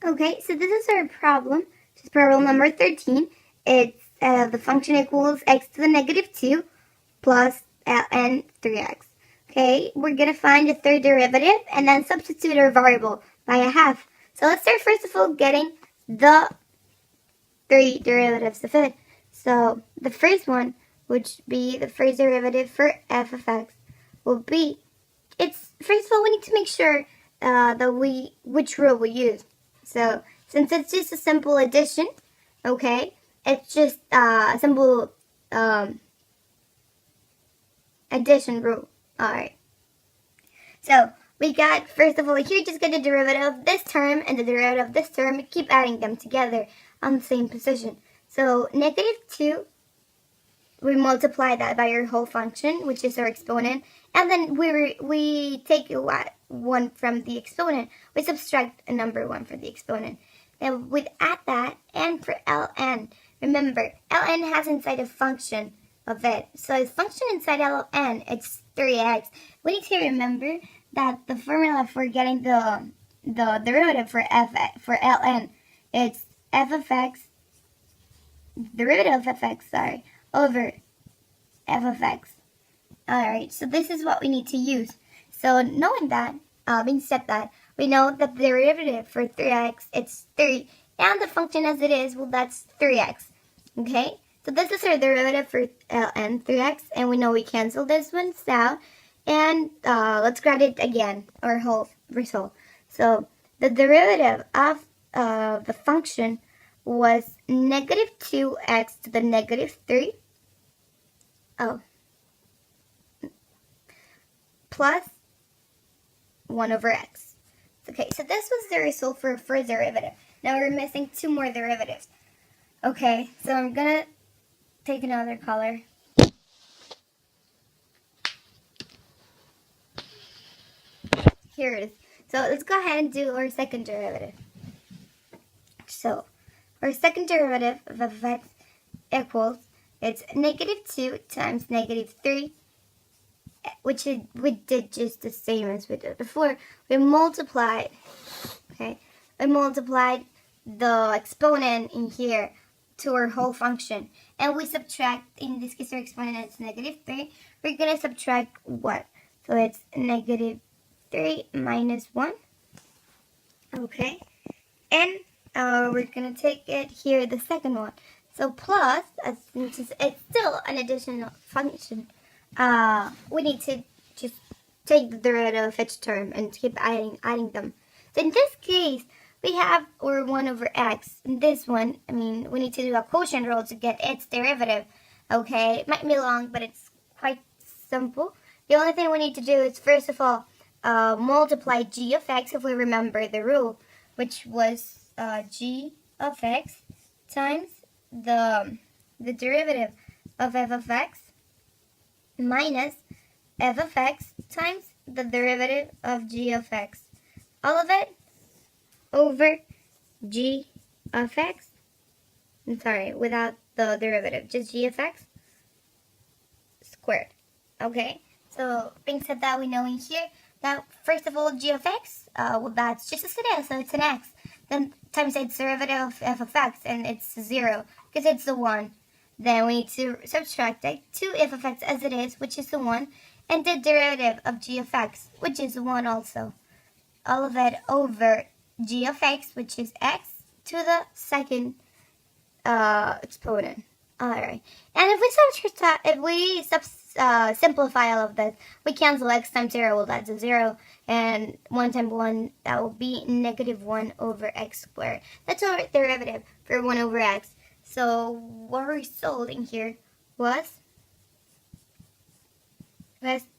Okay, so this is our problem. This is problem number 13. It's the function equals x to the negative 2 plus ln 3x. Okay, we're going to find the third derivative and then substitute our variable by a half. So let's start first of all getting the three derivatives of it. So the first one, which be the first derivative for f of x, will be, it's first of all we need to make sure which rule we use. So since it's just a simple addition, okay, it's just a simple addition rule. Alright. So we got, first of all, here just get the derivative of this term and the derivative of this term, keep adding them together on the same position. So negative 2, we multiply that by our whole function, which is our exponent, and then we take one from the exponent. We subtract a number 1 from the exponent. And we add that, and for ln, remember, ln has inside a function of it. So the function inside ln, it's 3x. We need to remember that the formula for getting the derivative for ln, it's f of x, derivative of fx, sorry, over f of x. Alright, so this is what we need to use. So knowing that, being said that, we know that the derivative for 3x, it's 3, and the function as it is, well, that's 3x. Okay, so this is our derivative for ln 3x, and we know we cancel this one out, and let's grab it again, our whole result. So the derivative of the function was negative 2x to the negative 3. Plus 1 over x. Okay, so this was the result for a first derivative. Now we're missing 2 more derivatives. Okay, so I'm gonna take another color. Here it is. So let's go ahead and do our second derivative. So our second derivative of f of x equals, it's negative 2 times negative 3, which we did just the same as we did before. We multiplied, okay, we multiplied the exponent in here to our whole function, and we subtract, in this case our exponent is negative 3, we're going to subtract 1. So it's negative 3 minus 1, okay, and we're going to take it here, the second one. So plus, since it's still an additional function, we need to just take the derivative of each term and keep adding them. So in this case, we have our 1 over x. In this one, I mean, we need to do a quotient rule to get its derivative. Okay, it might be long, but it's quite simple. The only thing we need to do is, first of all, multiply g of x, if we remember the rule, which was g of x times the derivative of f of x minus f of x times the derivative of g of x. All of it over g of x. I'm sorry, without the derivative, just g of x squared. Okay, so being said that, we know in here that first of all g of x, well, that's just as it is, so it's an x. Then times its derivative of f of x, and it's 0 because it's the 1. Then we need to subtract it to f of x as it is, which is the 1, and the derivative of g of x, which is 1 also. All of it over g of x, which is x, to the second exponent. Alright, and if we simplify all of this, we cancel x times 0, well, that's a 0, and 1 times 1, that will be negative 1 over x squared. That's our derivative for 1 over x. So what we result in here was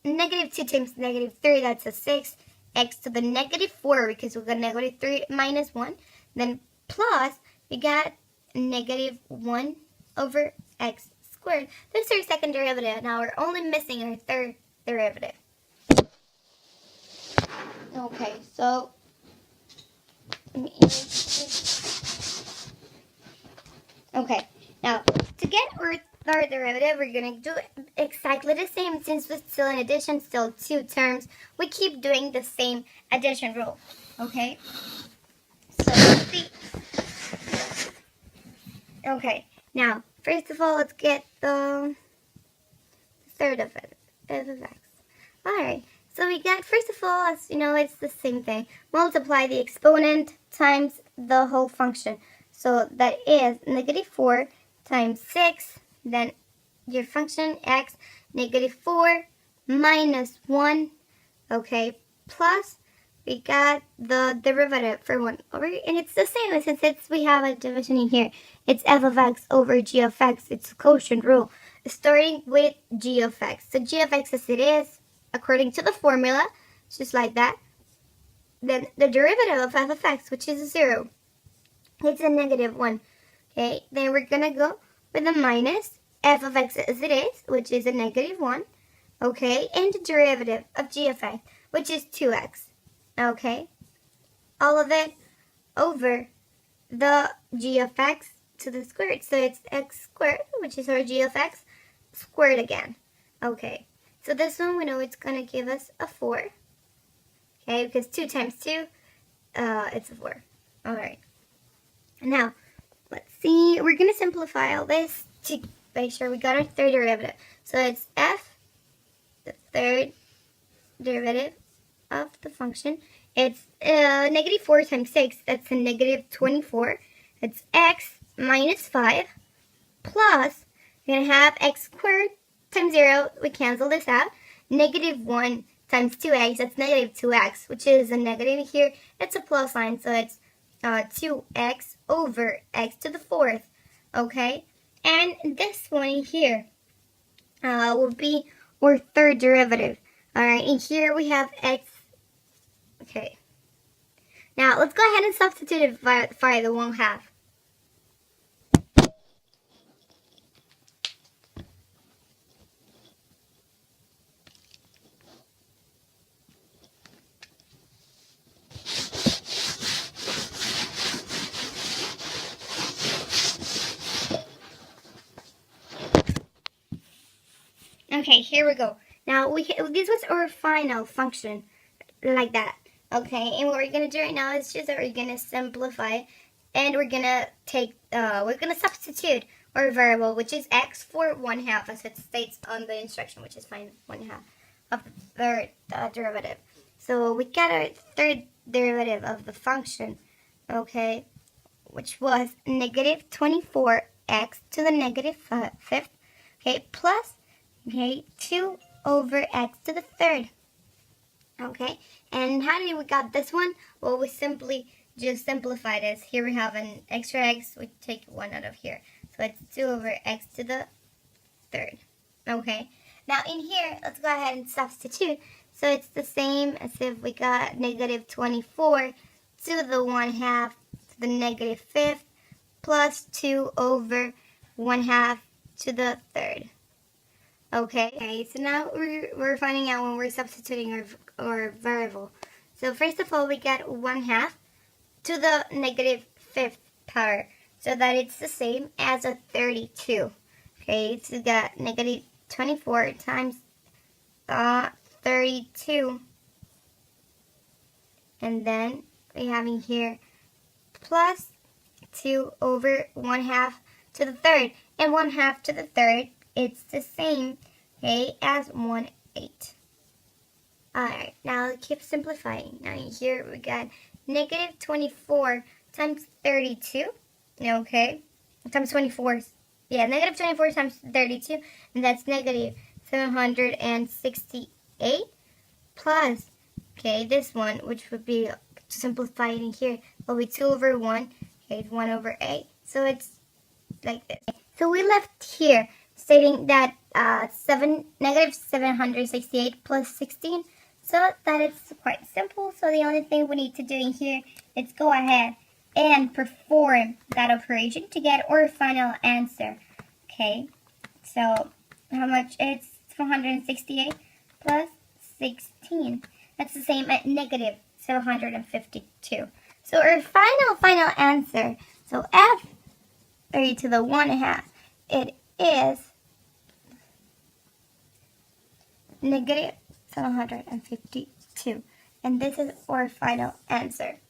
negative 2 times negative 3, that's a 6, x to the negative 4, because we got negative 3 minus 1, then plus, we got negative 1 over x squared. That's our second derivative. Now we're only missing our third derivative. Okay, so okay, now to get our third derivative, we're going to do exactly the same. Since it's still an addition, still 2 terms, we keep doing the same addition rule. Okay, so the Okay, now, first of all, let's get the third of it, f of x. Alright, so we got, first of all, as you know, it's the same thing. Multiply the exponent times the whole function. So that is negative 4 times 6, then your function x, negative 4 minus 1, okay, plus we got the derivative for 1 over, and it's the same since we have a division in here. It's f of x over g of x. It's a quotient rule, starting with g of x. So g of x as it is, according to the formula, just like that. Then the derivative of f of x, which is 0, it's a negative 1. Okay, then we're gonna go with the minus f of x as it is, which is a negative 1. Okay, and the derivative of g of x, which is 2x. Okay, all of it over the g of x to the squared. So it's x squared, which is our g of x, squared again. Okay, so this one we know it's going to give us a 4. Okay, because 2 times 2, it's a 4. Alright, now let's see. We're going to simplify all this to make sure we got our third derivative. So it's f, the third derivative of the function. It's negative 4 times 6, that's a negative 24. It's x minus 5 plus, we're going to have x squared times 0, we cancel this out. Negative 1 times 2x, that's negative 2x, which is a negative here. It's a plus sign, so it's 2x over x to the 4th. Okay, and this one here will be our third derivative. Alright, and here we have x. Okay. Now, let's go ahead and substitute it via the 1/2. Okay, here we go. Now, this was our final function, like that. Okay, and what we're going to do right now is just that we're going to simplify, and we're going to take, we're going to substitute our variable, which is x, for 1/2, as it states on the instruction, which is find 1/2 of the third derivative. So we got our third derivative of the function, okay, which was negative 24x to the negative 5th, okay, plus, okay, 2 over x to the 3rd. Okay, and how did we got this one? Well, we simply just simplify this. Here we have an extra x, we take 1 out of here. So it's 2 over x to the 3rd. Okay, now in here, let's go ahead and substitute. So it's the same as if we got negative 24 to the 1/2 to the negative 5th plus 2 over 1/2 to the 3rd. Okay, so now we're finding out when we're substituting our variable. So first of all, we get 1/2 to the negative 5th power, so that it's the same as a 32. Okay, so we got negative 24 times 32, and then we have in here plus 2 over 1/2 to the 3rd, and 1/2 to the 3rd, it's the same, okay, as 1/8. Alright, now let's keep simplifying. Now here we got negative 24 times 32, okay, times 24, yeah, negative 24 times 32, and that's negative 768, plus, okay, this one, which would be, to simplify it in here, will be 2 over 1, okay, 1 over 8, so it's like this. So we left here stating that negative 768 plus 16, so that it's quite simple. So the only thing we need to do in here is go ahead and perform that operation to get our final answer. Okay, so how much? It's 468 plus 16. That's the same at negative 752. So our final answer, so f 3 to the 1/2, it is negative 752. And this is our final answer.